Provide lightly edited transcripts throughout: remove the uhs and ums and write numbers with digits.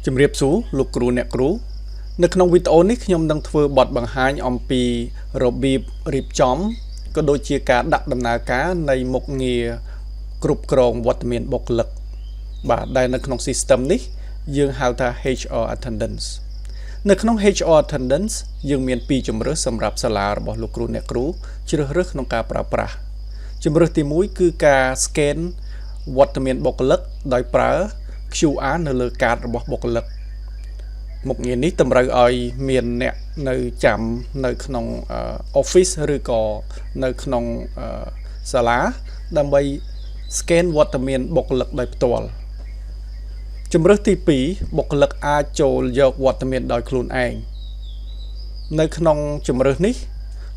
ជំរាបសួរលោកគ្រូអ្នកគ្រូនៅក្នុងវីដេអូនេះខ្ញុំនឹងធ្វើបទបង្ហាញអំពីរបៀបរៀបចំក៏ដូចជាការដាក់ដំណើរការនៃមុខងារគ្រប់គ្រងវត្តមានបុគ្គលិកបាទដែលនៅក្នុង system នេះយើងហៅថា HR attendance នៅក្នុង HR attendance យើងមានពីរជម្រើសសម្រាប់សាលារបស់លោកគ្រូអ្នកគ្រូជ្រើសរើសក្នុងការប្រើប្រាស់ជម្រើសទី1គឺការ scan វត្តមានបុគ្គលិកដោយប្រើ QR នៅលើកាតរបស់បុគ្គលិកមុខងារនេះតម្រូវឲ្យមានអ្នកនៅចាំនៅក្នុង office ឬក៏នៅក្នុងសាលាដើម្បី scan វត្តមានបុគ្គលិកដោយផ្ទាល់ជម្រើសទី2បុគ្គលិកអាចចូលយកវត្តមានដោយខ្លួនឯងនៅក្នុងជម្រើសនេះ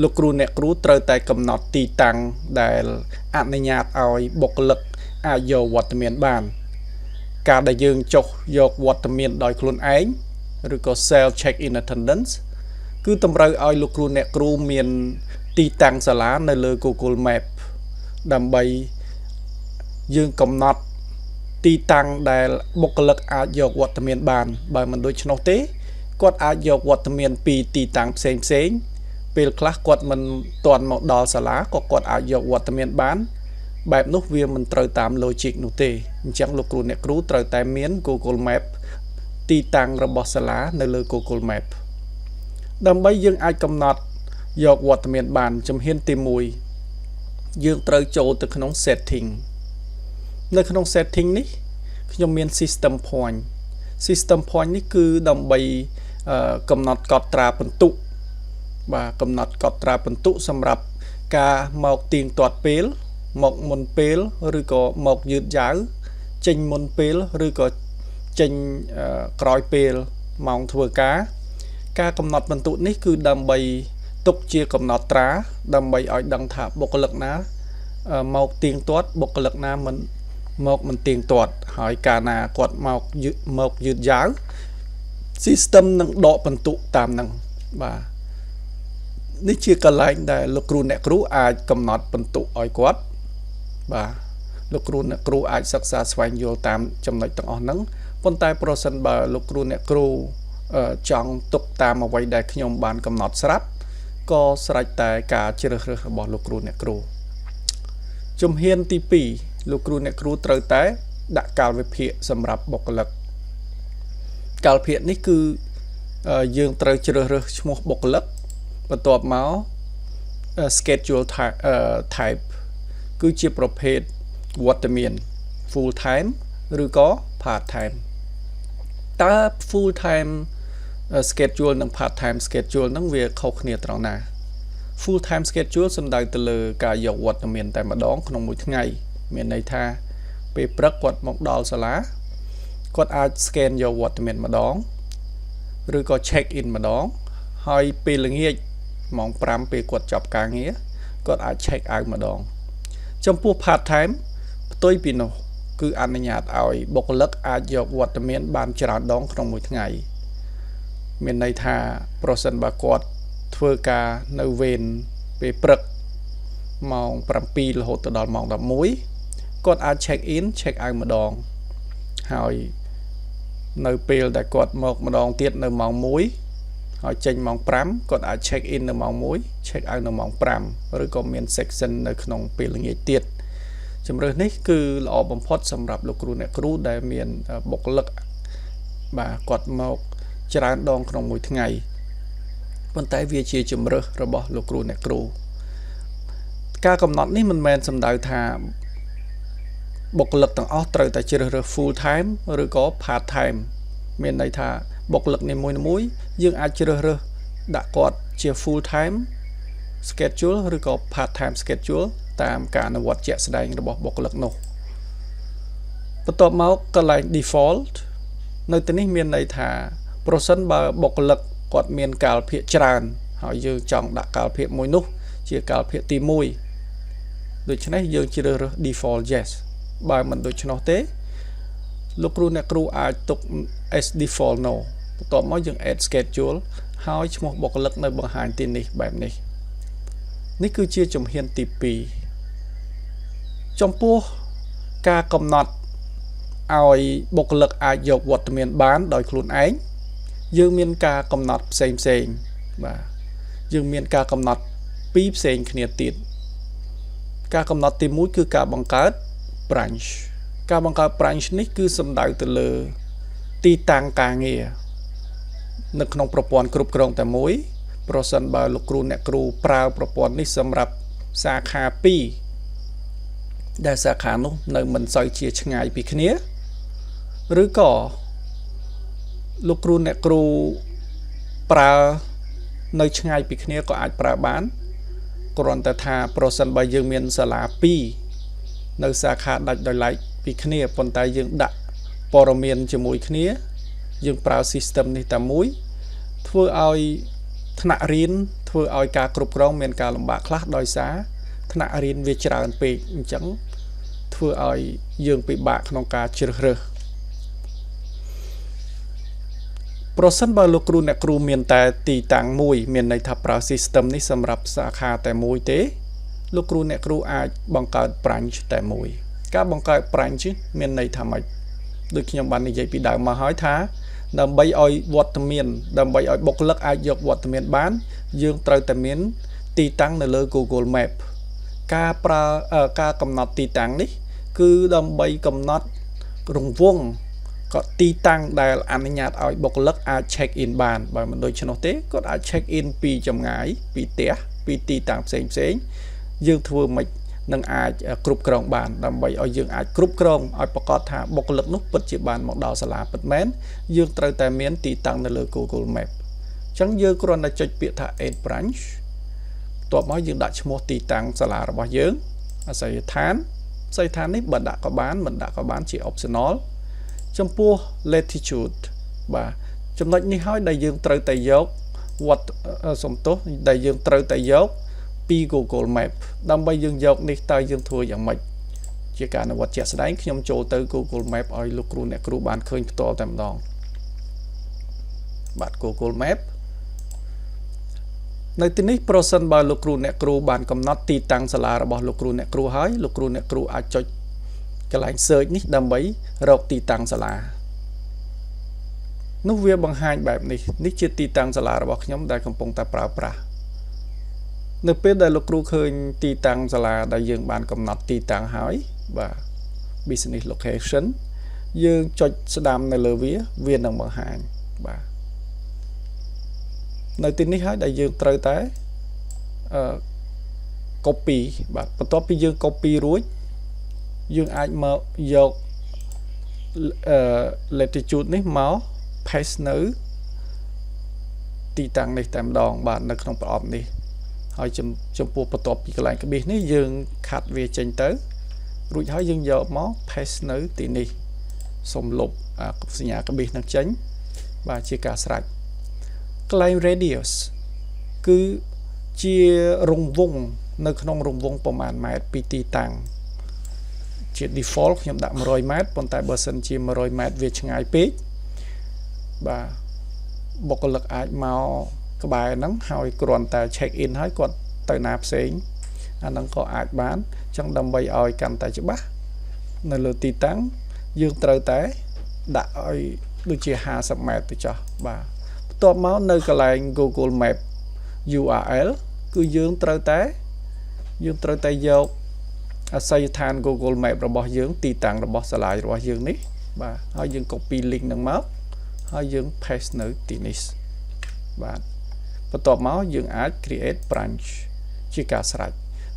លោកគ្រូអ្នកគ្រូត្រូវតែកំណត់ទីតាំងដែលអនុញ្ញាតឲ្យបុគ្គលិកអាចយកវត្តមានបានការដែលយើងចុះយកវត្តមានដោយខ្លួនឯងឬក៏ self check in attendance គឺតម្រូវឲ្យលោកគ្រូអ្នកគ្រូមានទីតាំងសាលានៅលើ Google Map ដើម្បីយើងកំណត់ទីតាំងដែលបុគ្គលិកអាចយកវត្តមានបានបើមិនដូច្នោះទេគាត់អាចយកវត្តមានពីទីតាំងផ្សេងពេលខ្លះគាត់មិនទាន់មកដល់សាលាក៏គាត់អាចយកវត្តមានបានបែបនោះវាមិនត្រូវតាម logic នោះទេអញ្ចឹងលោកគ្រូអ្នកគ្រូត្រូវតែមាន Google Map ទីតាំងរបស់សាលានៅលើ Google Map ដើម្បីយើងអាចកំណត់យកវត្តមានបានជំហានទី1យើងត្រូវចូលទៅក្នុង setting នៅក្នុង setting នេះខ្ញុំមាន system point នេះគឺដើម្បីកំណត់កត់ត្រាពិន្ទុបាទកំណត់កត់ត្រាពិន្ទុសម្រាប់ការមកទៀងទាត់ពេលមកមុនពេលឬក៏មកយឺតយ៉ាវចេញមុនពេលឬក៏ចេញក្រោយពេលម៉ោងធ្វើការកំណត់ពិន្ទុនេះគឺដើម្បីទុកជាកំណត់ត្រាដើម្បីឲ្យដឹងថាបុគ្គលិកណាមកទៀងទាត់បុគ្គលិកណាមិនទៀងទាត់ហើយកាលណាគាត់មកយឺតយ៉ាវ system នឹងដកពិន្ទុតាមនឹងបាទនេះជាកន្លែងដែលលោកគ្រូអ្នកគ្រូអាចកំណត់ពិន្ទុឲ្យគាត់បាទលោកគ្រូអ្នកគ្រូអាចសិក្សាស្វែងយល់តាមចំណុចទាំងអស់ហ្នឹងប៉ុន្តែប្រសិនបើលោកគ្រូអ្នកគ្រូចង់ទុកតាមអ្វីដែលខ្ញុំបានកំណត់ស្រាប់ក៏ស្រេចតែការជ្រើសរើសរបស់លោកគ្រូអ្នកគ្រូជំហានទី2លោកគ្រូអ្នកគ្រូត្រូវតែដាក់កាលវិភាគសម្រាប់បុគ្គលិកកាលវិភាគនេះគឺយើងត្រូវជ្រើសរើសឈ្មោះបុគ្គលិកបន្ទាប់មក schedule type គឺជាប្រភេទវត្តមាន full time ឬក៏ part time តើ full time schedule និង part time schedule ហ្នឹងវាខុសគ្នាត្រង់ណា full time schedule សំដៅទៅលើការយកវត្តមានតែម្ដងក្នុងមួយថ្ងៃមានន័យថាពេលព្រឹកគាត់មកដល់សាលាគាត់អាច scan យកវត្តមានម្ដងឬក៏ check in ម្ដងហើយពេលល្ងាចម៉ោង5ពេលគាត់ចប់ការងារគាត់អាច check out ម្ដងចំពោះ part time ផ្ទុយពីនោះគឺអនុញ្ញាតឲ្យបុគ្គលិកអាចយកវត្តមានបានច្រើនដងក្នុងមួយថ្ងៃមានន័យថាប្រសិនបើគាត់ធ្វើការនៅវេនពេលព្រឹកម៉ោង7រហូតដល់ម៉ោង11គាត់អាច check in check out ម្ដងហើយនៅពេលដែលគាត់មកម្ដងទៀតនៅម៉ោង1ហើយចេញម៉ោង5គាត់អាច check in នៅម៉ោង1 check out នៅម៉ោង5ឬក៏មាន section នៅក្នុងពេលល្ងាចទៀតជំរើសនេះគឺល្អបំផុតសម្រាប់លោកគ្រូអ្នកគ្រូដែលមានបុគ្គលិកបាទគាត់មកច្រើនដងក្នុងមួយថ្ងៃប៉ុន្តែវាជាជំរើសរបស់លោកគ្រូអ្នកគ្រូការកំណត់នេះមិនមែនសំដៅថាបុគ្គលិកទាំងអស់ត្រូវតែជ្រើសរើស full time ឬក៏ part time មានន័យថាបុគ្គលិកនីមួយៗយើងអាចជ្រើសរើសដាក់គាត់ជា full time schedule ឬក៏ part time schedule តាមការអនុវត្តជាក់ស្ដែងរបស់បុគ្គលិកនោះបន្ទាប់មកកន្លែង default នៅទីនេះមានន័យថាប្រសិនបើបុគ្គលិកគាត់មានកាលភាគច្រើនហើយយើងចង់ដាក់កាលភាគមួយនោះជាកាលភាគទី1ដូច្នេះយើងជ្រើសរើស default yes បើមិនដូច្នោះទេលោកគ្រូអ្នកគ្រូអាចទុក as default no បន្ទាប់មកយើង add schedule ហើយឈ្មោះបុគ្គលិកនៅបង្ហាញទីនេះបែបនេះនេះគឺជាជំហានទី2ចំពោះការកំណត់ ឲ្យបុគ្គលិកអាចយកវត្តមានបានដោយខ្លួនឯងយើងមានការកំណត់ផ្សេងបាទយើងមានការកំណត់ពីរផ្សេងគ្នាទៀតការកំណត់ទី1គឺការបង្កើត branch ការបង្កើត branch នេះគឺសំដៅទៅលើទីតាំងការងារនៅក្នុងប្រព័ន្ធគ្រប់គ្រងតែមួយប្រសិនបើលោកគ្រូអ្នកគ្រូប្រើប្រព័ន្ធនេះសម្រាប់សាខា2ដែលសាខានោះនៅមិនសូវជាឆ្ងាយពីគ្នាឬក៏លោកគ្រូអ្នកគ្រូប្រើនៅឆ្ងាយពីគ្នាក៏អាចប្រើបានគ្រាន់តែថាប្រសិនបើយើងមានសាលា2នៅសាខាដាច់ដោយឡែកពីគ្នាប៉ុន្តែយើងដាក់ព័ត៌មានជាមួយគ្នាយើងប្រើ system នេះតែមួយធ្វើឲ្យថ្នាក់រៀនធ្វើឲ្យការគ្រប់គ្រងមានការលំបាកខ្លះដោយសារថ្នាក់រៀនវាច្រើនពេកអញ្ចឹងធ្វើឲ្យយើងពិបាកក្នុងការជ្រើសរើសប្រសិនបើលោកគ្រូអ្នកគ្រូមានតែទីតាំងមួយមានន័យថាប្រើ system នេះសម្រាប់សាខាតែមួយទេលោកគ្រូអ្នកគ្រូអាចបង្កើត branch តែមួយការបង្កើត branch មានន័យថាម៉េចដូចខ្ញុំបាននិយាយពីដើមមកហើយថាដើម្បីឲ្យវត្តមានដើម្បីឲ្យបុគ្គលិកអាចយកវត្តមានបានយើងត្រូវតែមានទីតាំងនៅលើ Google Map ការកំណត់ទីតាំងនេះគឺដើម្បីកំណត់រង្វង់ក៏ទីតាំងដែលអនុញ្ញាតឲ្យបុគ្គលិកអាច check in បានបើមិនដូច្នោះទេគាត់អាច check in ពីចម្ងាយពីផ្ទះពីទីតាំងផ្សេងយើងធ្វើមិននឹងអាចគ្រប់គ្រងបានដើម្បីឲ្យយើងអាចគ្រប់គ្រងឲ្យប្រកាសថាបុគ្គលិកនោះពិតជាបានមកដល់សាលាពិតមែនយើងត្រូវតែមានទីតាំងនៅលើ Google Map អញ្ចឹងយើងគ្រាន់តែចុចពាក្យថា add branch បន្ទាប់មកយើងដាក់ឈ្មោះទីតាំងសាលារបស់យើងអាសយដ្ឋាននេះបើដាក់ក៏បានមិនដាក់ក៏បានជា optional ចំពោះ latitude បាទចំណុចនេះហើយដែលយើងត្រូវតែយកដែលយើងត្រូវតែយកពី Google Map ដើម្បីយើងយកនេះតើយើងធ្វើយ៉ាងម៉េចជាការអនុវត្តជាក់ស្ដែងខ្ញុំចូលទៅ Google Map ឲ្យលោកគ្រូអ្នកគ្រូបានឃើញផ្ទាល់តែម្ដងបាទ Google Map នៅទីនេះប្រសិនបើលោកគ្រូអ្នកគ្រូបានកំណត់ទីតាំងសាលារបស់លោកគ្រូអ្នកគ្រូហើយលោកគ្រូអ្នកគ្រូអាចចុចកន្លែង search នេះដើម្បីរកទីតាំងសាលានោះវាបង្ហាញបែបនេះជាទីតាំងសាលារបស់ខ្ញុំដែលកំពុងតែប្រើប្រាស់នៅពេលដែលលោកគ្រូឃើញទីតាំងសាលាដែលយើងបានកំណត់ទីតាំងហើយបាទ business location យើងចុចស្ដាំនៅលើវានឹងបង្ហាញបាទនៅទីនេះហើយដែលយើងត្រូវតែ copy បាទបន្ទាប់ពីយើង copy រួចយើងអាចមកយក latitude នេះមក paste នៅទីតាំងនេះតែម្ដងបាទនៅក្នុងប្រអប់នេះហើយចំពោះបន្ទាប់ពីកន្លែងក្បិសនេះយើងខាត់វាចេញទៅរួចហើយយើងយកមក paste នៅទីនេះសូមលុបសញ្ញាក្បិសនឹងចេញបាទជាការស្រេចកន្លែង radius គឺជារង្វង់នៅក្នុងរង្វង់ប្រមាណម៉ែត្រពីទីតាំងជា default ខ្ញុំដាក់100ម៉ែត្រប៉ុន្តែបើសិនជា100ម៉ែត្រវាឆ្ងាយពេកបាទបុគ្គលិកអាចមកក្បែរហ្នឹងហើយគ្រាន់តែ check in ហើយគាត់ទៅណាផ្សេងអាហ្នឹងក៏អាចបានអញ្ចឹងដើម្បីឲ្យកាន់តែច្បាស់នៅលើទីតាំងយើងត្រូវតែដាក់ឲ្យដូចជា50ម៉ែត្រទៅចុះបាទបន្ទាប់មកនៅកន្លែង Google Map URL គឺយើងត្រូវតែយកអាសយដ្ឋាន Google Map របស់យើងទីតាំងរបស់សាលារបស់យើងនេះបាទហើយយើង copy link នឹងមកហើយយើង paste នៅទីនេះបាទបន្ទាប់មកយើងអាច create branch ជាការស្រេច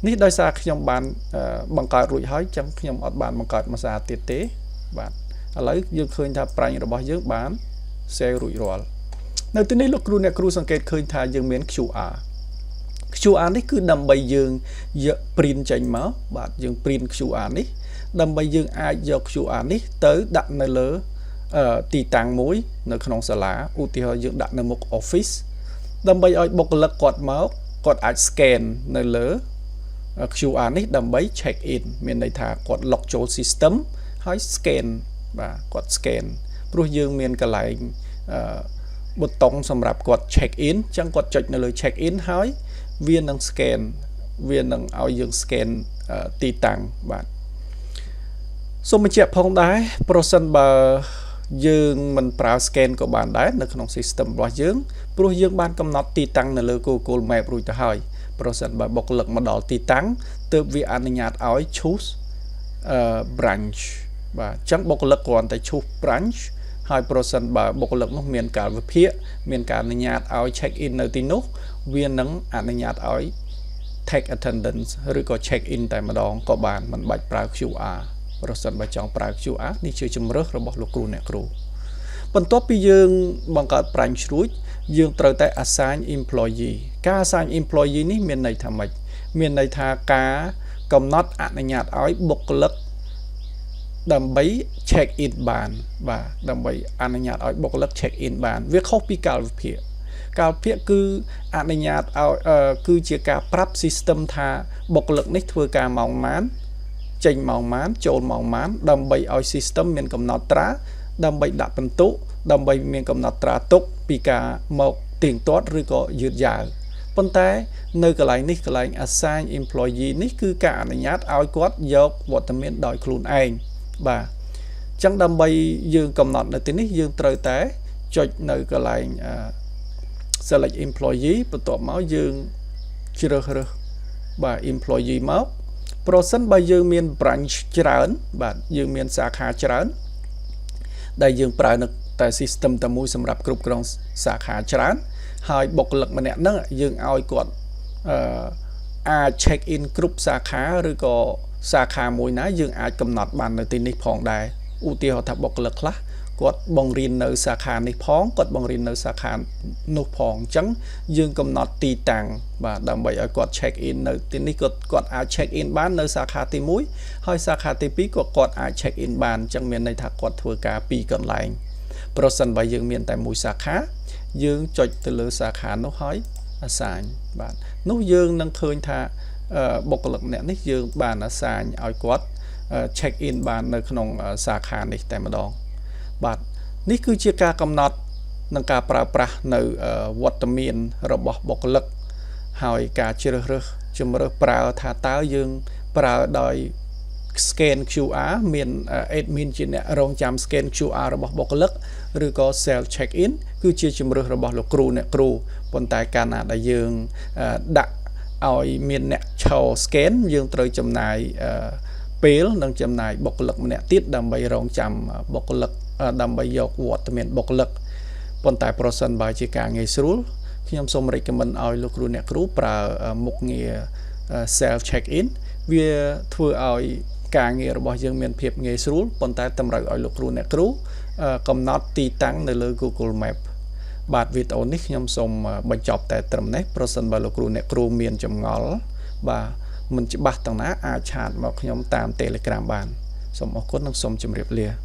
នេះដោយសារខ្ញុំបានបង្កើតរួចហើយអញ្ចឹងខ្ញុំអត់បានបង្កើតមួយសារទៀតទេបាទឥឡូវយើងឃើញថា branch របស់យើងបាន save រួចរាល់នៅទីនេះលោកគ្រូអ្នកគ្រូសង្កេតឃើញថាយើងមាន QR នេះគឺដើម្បីយើងយក print ចេញមកបាទយើង print QR នេះដើម្បីយើងអាចយក QR នេះទៅដាក់នៅលើទីតាំងមួយនៅក្នុងសាលាឧទាហរណ៍យើងដាក់នៅមុខ office ដើម្បីឲ្យបុគ្គលិកគាត់មកគាត់អាច scan នៅលើ QR នេះដើម្បី check in មានន័យថាគាត់ log ចូល system ហើយ scan បាទគាត់ scan ព្រោះយើងមានកន្លែងប៊ូតុងសម្រាប់គាត់ check in អញ្ចឹងគាត់ចុចនៅលើ check in ហើយវានឹង scan វានឹងឲ្យយើង scan ទីតាំងបាទ សូមបញ្ជាក់ផងដែរប្រសិនបើយើងមិនប្រើ scan ក៏បានដែរនៅក្នុង system របស់យើងព្រោះយើងបានកំណត់ទីតាំងនៅលើ Google Map រួចទៅហើយប្រសិនបើបុគ្គលិកមកដល់ទីតាំងទើបវាអនុញ្ញាតឲ្យ choose branch បាទអញ្ចឹងបុគ្គលិកគ្រាន់តែ choose branch ហើយប្រសិនបើបុគ្គលិកនោះមានកាលវិភាគមានការអនុញ្ញាតឲ្យ check in នៅទីនោះវានឹងអនុញ្ញាតឲ្យ take attendance ឬក៏ check in តែម្ដងក៏បានមិនបាច់ប្រើ QR ប្រសិនបើចង់ប្រើ QR នេះជាជំរើសរបស់លោកគ្រូអ្នកគ្រូបន្ទាប់ពីយើងបង្កើត branch រួចយើងត្រូវតែ assign employee ការ assign employee នេះមានន័យថាម៉េចមានន័យថាការកំណត់អនុញ្ញាតឲ្យបុគ្គលិកដើម្បី check in បានបាទដើម្បីអនុញ្ញាតឲ្យបុគ្គលិក check in បានវាខុសពីកាលវិភាគគឺអនុញ្ញាតឲ្យគឺជាការប្រាប់ system ថាបុគ្គលិកនេះធ្វើការម៉ោងម៉ានចេញម៉ោងម៉ានចូលម៉ោងម៉ានដើម្បីឲ្យ system មានកំណត់ត្រាដើម្បីដាក់ពិន្ទុដើម្បីមានកំណត់ត្រាទុកពីការមកទៀងទាត់ឬក៏យឺតយ៉ាវប៉ុន្តែនៅកន្លែងនេះកន្លែង assign employee នេះគឺការអនុញ្ញាតឲ្យគាត់យកវត្តមានដោយខ្លួនឯងបាទអញ្ចឹងដើម្បីយើងកំណត់នៅទីនេះយើងត្រូវតែចុចនៅកន្លែងselect employee បន្ទាប់មកយើងជ្រើសរើសបាទ employee មកប្រសិនបើយើងមាន branch ច្រើនបាទយើងមានសាខាច្រើនដែលយើងប្រើនៅតែ system តែមួយសម្រាប់គ្រប់គ្រងសាខាច្រើនហើយបុគ្គលិកម្នាក់ហ្នឹងយើងឲ្យគាត់អាច check in គ្រប់សាខាឬក៏សាខាមួយណាយើងអាចកំណត់បាននៅទីនេះផងដែរឧទាហរណ៍ថាបុគ្គលិកខ្លះគាត់បង្រៀននៅសាខានេះផងគាត់បង្រៀននៅសាខានោះផងអញ្ចឹងយើងកំណត់ទីតាំងបាទដើម្បីឲ្យគាត់ check in នៅទីនេះគាត់អាច check in បាននៅសាខាទី1ហើយសាខាទី2ក៏គាត់អាច check in បានអញ្ចឹងមានន័យថាគាត់ធ្វើការពីរកន្លែងប្រសិនបើយើងមានតែមួយសាខាយើងចុចទៅលើសាខានោះហើយ assign បាទនោះយើងនឹងឃើញថាបុគ្គលិកម្នាក់នេះយើងបាន assign ឲ្យគាត់ check in បាននៅក្នុងសាខានេះតែម្ដងបាទនេះគឺជាការកំណត់និងការប្រើប្រាស់នៅវត្តមានរបស់បុគ្គលិកហើយការជ្រើសរើសជំរើសប្រើថាតើយើងប្រើដោយ scan QR មាន admin ជាអ្នករងចាំ scan QR របស់បុគ្គលិកឬក៏ self check in គឺជាជំរើសរបស់លោកគ្រូអ្នកគ្រូប៉ុន្តែកាលណាដែលយើងដាក់ឲ្យមានអ្នកឈរ scan យើងត្រូវចំណាយពេលនិងចំណាយបុគ្គលិកម្នាក់ទៀតដើម្បីរងចាំបុគ្គលិកដើម្បីយកវត្តមានបុគ្គលិកប៉ុន្តែប្រសិនបើជាការងាយស្រួលខ្ញុំសូម recommend ឲ្យលោកគ្រូអ្នកគ្រូប្រើមុខងារ self check in វាធ្វើឲ្យការងាររបស់យើងមានភាពងាយស្រួលប៉ុន្តែតម្រូវឲ្យលោកគ្រូអ្នកគ្រូកំណត់ទីតាំងនៅលើ Google Map បាទវីដេអូនេះខ្ញុំសូមបញ្ចប់តែត្រឹមនេះប្រសិនបើលោកគ្រូអ្នកគ្រូមានចម្ងល់បាទមិនច្បាស់ទាំងណាអាចឆាតមកខ្ញុំតាម Telegram បានសូមអរគុណនិងសូមជម្រាបលា